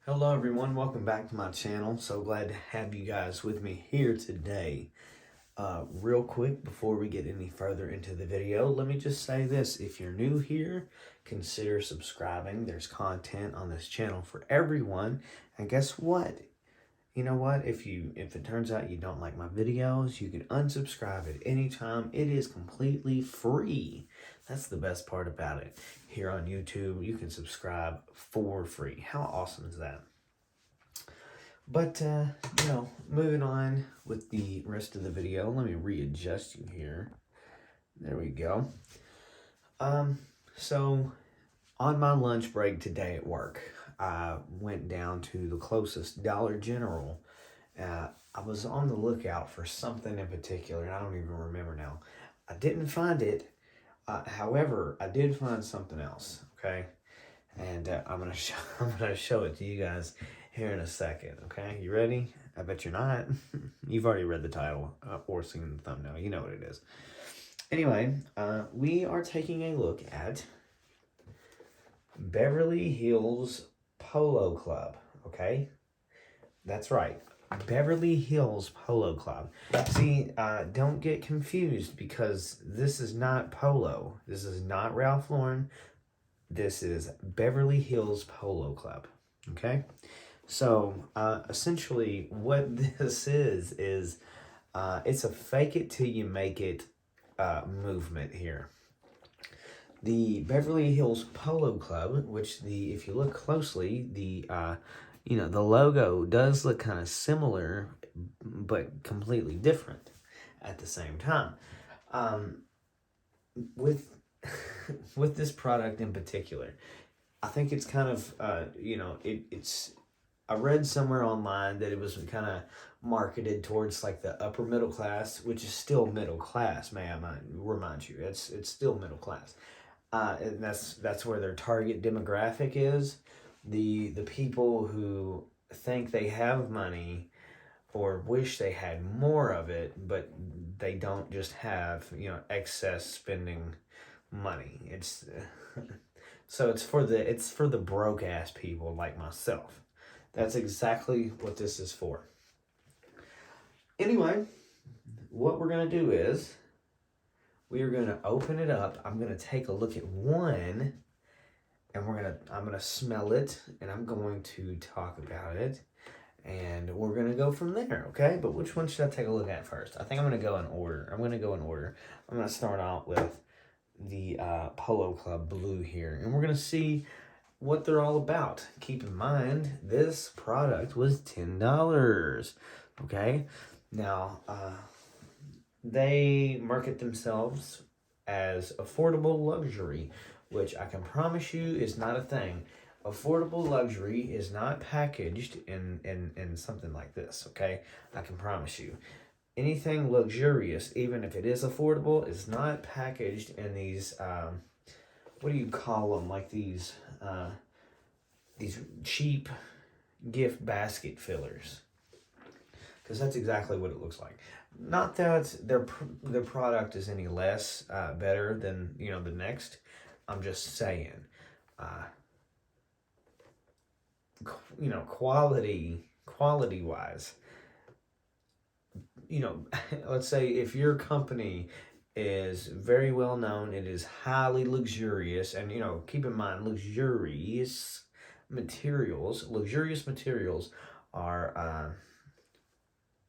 Hello everyone, welcome back to my channel. So glad to have you guys with me here today. Real quick, before we get any further into the video, let me just say this. If you're new here, consider subscribing. There's content on this channel for everyone. And guess what? You know what? If it turns out you don't like my videos, you can unsubscribe at any time. It is completely free. That's the best part about it. Here on YouTube, you can subscribe for free. How awesome is that? But, moving on with the rest of the video, let me readjust you here. There we go. So on my lunch break today at work, I went down to the closest Dollar General. I was on the lookout for something in particular, and I don't even remember now. I didn't find it. However, I did find something else, okay? And I'm gonna show it to you guys here in a second, okay? You ready? I bet you're not. You've already read the title or seen the thumbnail. You know what it is. Anyway, we are taking a look at Beverly Hills Polo Club, okay? That's right. Beverly Hills Polo Club. See, don't get confused because this is not Polo. This is not Ralph Lauren. This is Beverly Hills Polo Club, okay? So, essentially what this is it's a fake it till you make it movement here. The Beverly Hills Polo Club, which if you look closely, the logo does look kind of similar, but completely different at the same time. With with this product in particular, I think it's kind of it's. I read somewhere online that it was kind of marketed towards like the upper middle class, which is still middle class. May I remind you, it's still middle class, and that's where their target demographic is. The people who think they have money or wish they had more of it, but they don't just have excess spending money. It's so it's for the broke ass people like myself. That's exactly what this is for. Anyway, what we're going to do is we are going to open it up. I'm going to take a look at one and I'm going to smell it and I'm going to talk about it and we're going to go from there, okay? But which one should I take a look at first? I think I'm going to go in order. I'm going to start out with the Polo Club Blue here and we're going to see what they're all about. Keep in mind, this product was $10. Okay, now they market themselves as affordable luxury, which I can promise you is not a thing. Affordable luxury is not packaged in something like this. Okay, I can promise you. Anything luxurious, even if it is affordable, is not packaged in these. What do you call them? Like these cheap gift basket fillers, because that's exactly what it looks like. Not that their product is any less better than the next. I'm just saying, quality wise. Let's say if your company is very well known, it is highly luxurious, and keep in mind luxurious materials are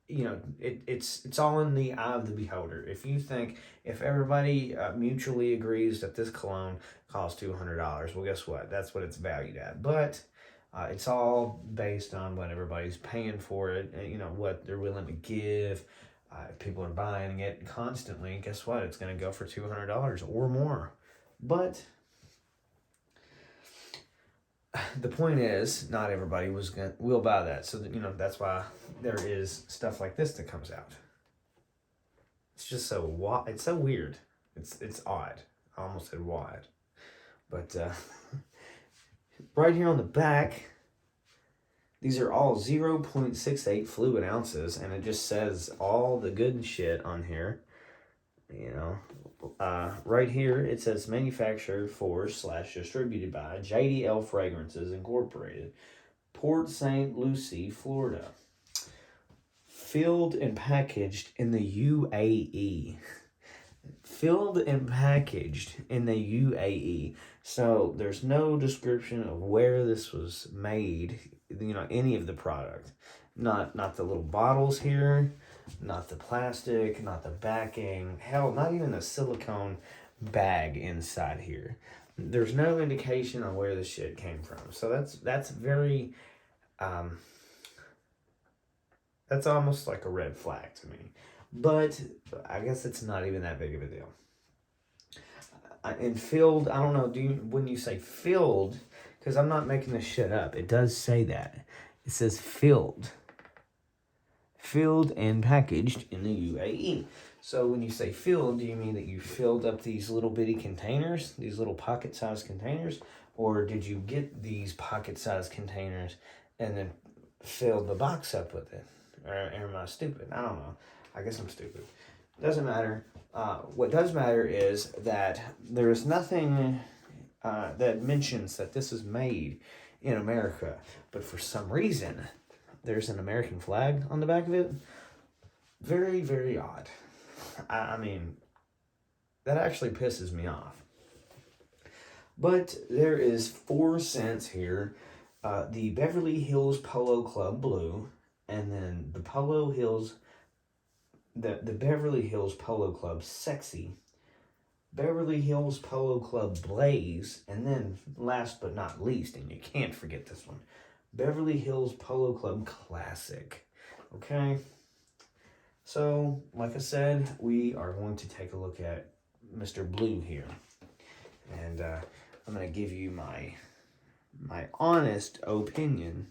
it's all in the eye of the beholder. If everybody mutually agrees that this cologne costs $200, well, guess what? That's what it's valued at. But it's all based on what everybody's paying for it, and what they're willing to give. If people are buying it constantly, guess what? It's going to go for $200 or more. But the point is, not everybody will buy that. So that's why there is stuff like this that comes out. It's just it's so weird. It's odd. I almost said wide, but right here on the back, these are all 0.68 fluid ounces, and it just says all the good shit on here. Right here it says manufactured for / distributed by JDL Fragrances Incorporated. Port St. Lucie, Florida. Filled and packaged in the UAE. Filled and packaged in the UAE. So there's no description of where this was made, any of the product. Not the little bottles here, not the plastic, not the backing, hell, not even the silicone bag inside here. There's no indication on where this shit came from. So that's very that's almost like a red flag to me. But I guess it's not even that big of a deal. And filled, I don't know, when you say filled, because I'm not making this shit up, it does say that. It says filled. Filled and packaged in the UAE. So when you say filled, do you mean that you filled up these little bitty containers, these little pocket-sized containers? Or did you get these pocket-sized containers and then filled the box up with it? Or am I stupid? I don't know. I guess I'm stupid. Doesn't matter. What does matter is that there is nothing that mentions that this is made in America. But for some reason, there's an American flag on the back of it. Very, very odd. I mean, that actually pisses me off. But there is 4 cents here. The Beverly Hills Polo Club Blue, and then the Beverly Hills Polo Club Sexy, Beverly Hills Polo Club Blaze, and then last but not least, and you can't forget this one, Beverly Hills Polo Club Classic. Okay? So, like I said, we are going to take a look at Mr. Blue here. And I'm going to give you my honest opinion.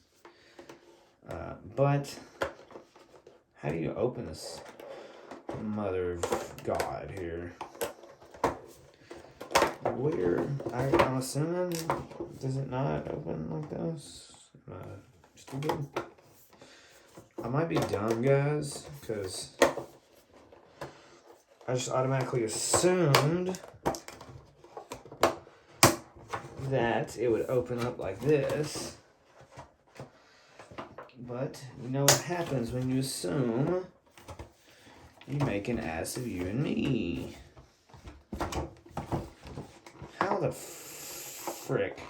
But how do you open this mother of God here? Where? I'm assuming, does it not open like this? Stupid. I might be dumb, guys, because I just automatically assumed that it would open up like this. But you know what happens when you assume? You make an ass of you and me. How the frick?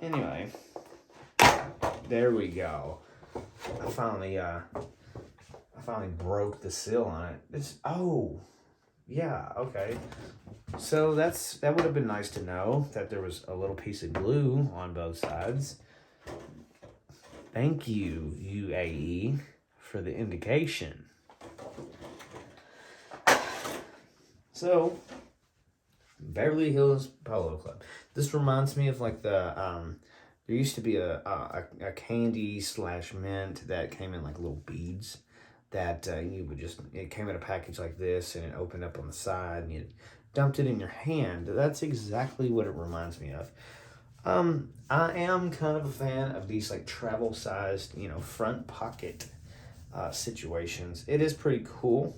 Anyway, there we go. I finally broke the seal on it. Yeah, okay. So that would have been nice to know that there was a little piece of glue on both sides. Thank you, UAE, for the indication. So, Beverly Hills Polo Club. This reminds me of like the there used to be a candy / mint that came in like little beads that you would it came in a package like this and it opened up on the side and you dumped it in your hand. That's exactly what it reminds me of. I am kind of a fan of these like travel sized, front pocket situations. It is pretty cool.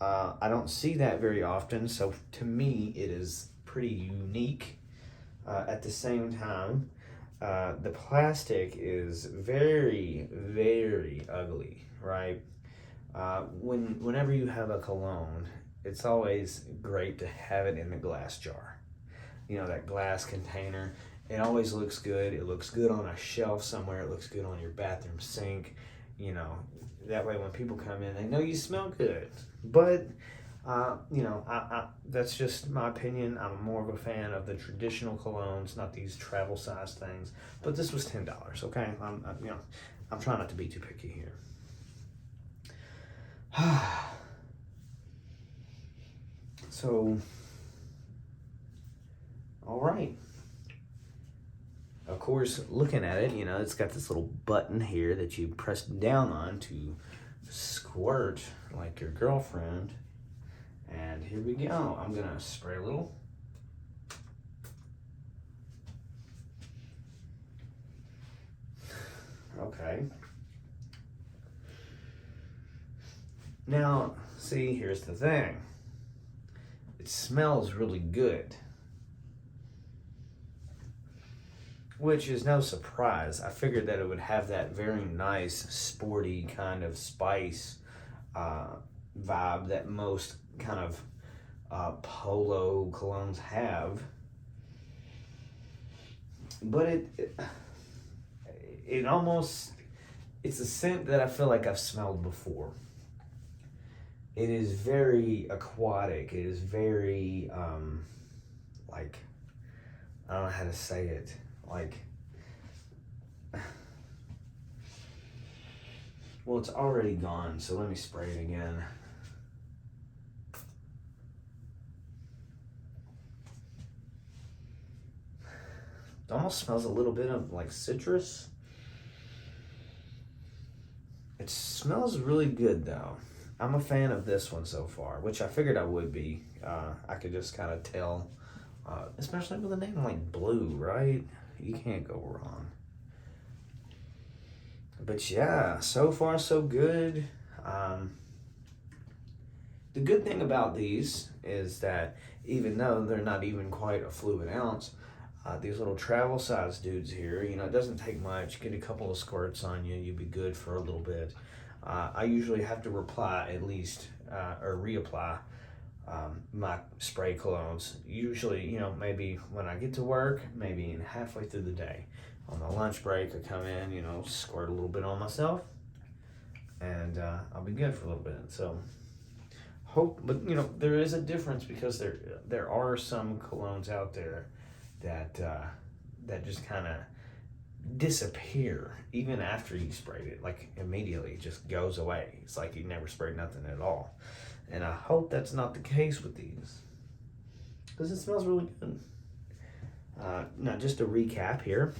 I don't see that very often, so to me it is pretty unique. At the same time, the plastic is very, very ugly, right? Whenever you have a cologne, it's always great to have it in the glass jar. That glass container. It always looks good. It looks good on a shelf somewhere. It looks good on your bathroom sink. That way when people come in, they know you smell good. But, that's just my opinion. I'm more of a fan of the traditional colognes, not these travel-sized things. But this was $10, okay? I'm trying not to be too picky here. So, all right. Of course, looking at it, it's got this little button here that you press down on to squirt like your girlfriend. And here we go. I'm going to spray a little. Okay. Now, see, here's the thing. It smells really good. which is no surprise. I figured that it would have that very nice, sporty kind of spice vibe that most kind of Polo colognes have. But it almost, it's a scent that I feel like I've smelled before. It is very aquatic. It is very, like, I don't know how to say it. Like, well, it's already gone, so let me spray it again. It almost smells a little bit of like citrus. It smells really good though. I'm a fan of this one so far, which I figured I would be. I could just kind of tell, especially with a name like Blue, right? You can't go wrong. But yeah, so far so good. The good thing about these is that even though they're not even quite a fluid ounce, these little travel size dudes here, you know, it doesn't take much. Get a couple of squirts on you, you'll be good for a little bit. I usually have to reapply my spray colognes. Usually, you know, maybe when I get to work, maybe in halfway through the day. On my lunch break, I come in, you know, squirt a little bit on myself, and I'll be good for a little bit. So, but you know, there is a difference because there are some colognes out there that just kind of disappear even after you sprayed it. Like immediately, it just goes away. It's like you never sprayed nothing at all. And I hope that's not the case with these, because it smells really good. Now, just to recap here,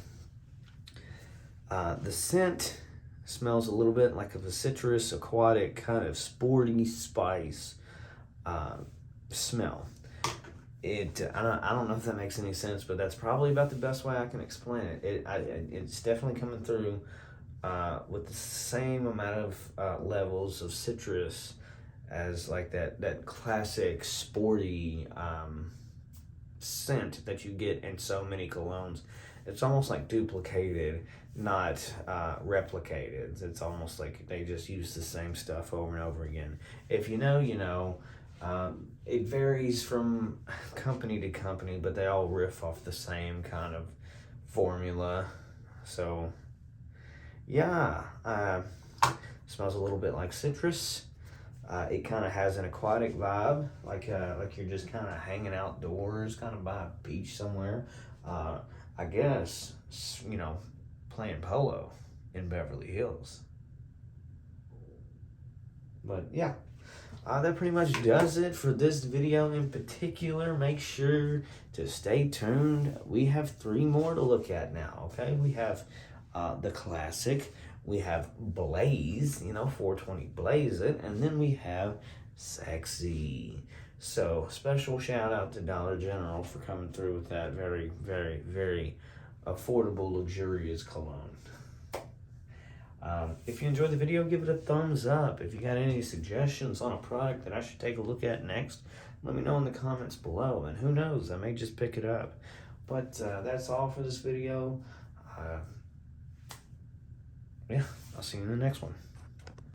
the scent smells a little bit like of a citrus, aquatic, kind of sporty spice smell. I don't know if that makes any sense, but that's probably about the best way I can explain it. It's definitely coming through with the same amount of levels of citrus as like that classic sporty scent that you get in so many colognes. It's almost like duplicated, not replicated. It's almost like they just use the same stuff over and over again. If you know, you know. It varies from company to company, but they all riff off the same kind of formula. So, yeah, smells a little bit like citrus. It kind of has an aquatic vibe, like you're just kind of hanging outdoors, kind of by a beach somewhere. I guess, you know, playing polo in Beverly Hills. But yeah. That pretty much does it for this video in particular. Make sure to stay tuned. We have 3 more to look at now, okay? We have the classic. We have Blaze, you know, 420 Blaze It. And then we have Sexy. So, special shout out to Dollar General for coming through with that very, very, very affordable, luxurious cologne. If you enjoyed the video, give it a thumbs up. If you got any suggestions on a product that I should take a look at next, let me know in the comments below. And who knows, I may just pick it up. But that's all for this video. Yeah, I'll see you in the next one.